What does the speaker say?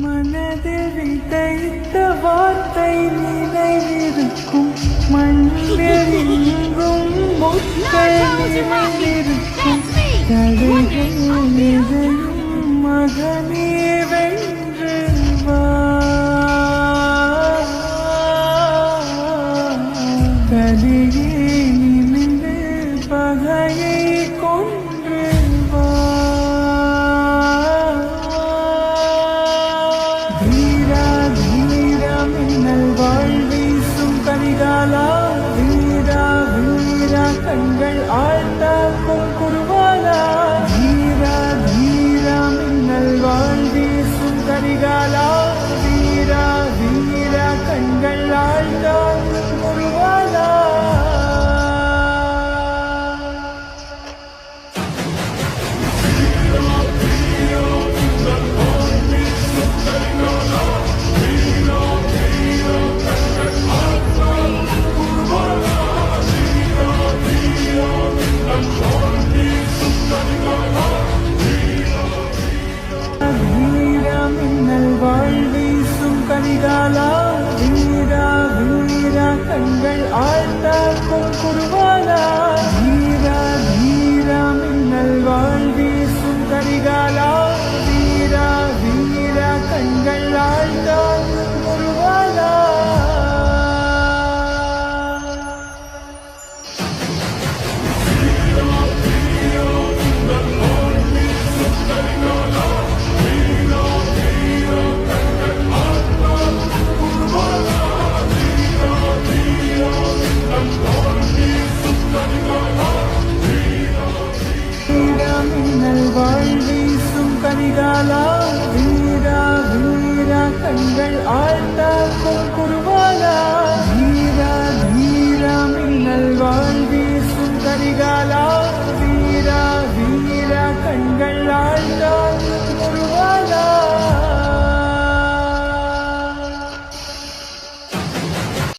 மனதில் விதைத்த வார்த்தை நினைவிருக்கும், மண்ணில் எங்கும் முட்கள் நிறைந்திருக்கும். தடைகள் எதையும் மகனே வென்று வா. கலியே நிமிந்து பகையை கொன்று வா. வீரா வீரா மின்னல் வாழ்வீசும் கரிகாலா, வீரா வீரா கண்கள் ஆழ்த்தாக்கும் குருவாலா. வீரா வீரா மின்னல் வாழ்வீசும் கரிகாலா, வீரா வீரா கண்கள் ஆழ்த்தாக்கும் குருவாலா. வீரா மின்னல் வாழ்வீசும் கரிகாலா, வீரா வீரா கண்கள் ஆழ்த்தாக்கும் குருவாலா. வீரா வீரா மின்னல் வாழ்வீசும் கரிகாலா, வீரா வீரா கண்கள் ஆழ்த்தாக்கும் குருவாலா. வீரா மின்னல் வாழ்வீசும் கரிகாலா, வீரா வீரா கண்கள் ஆழ்த்தாக்கும் குருவாலா. வீரா வீரா மின்னல் வாழ்வீசும் கரிகாலா, வீரா வீரா கண்கள் ஆழ்த்தாக்கும்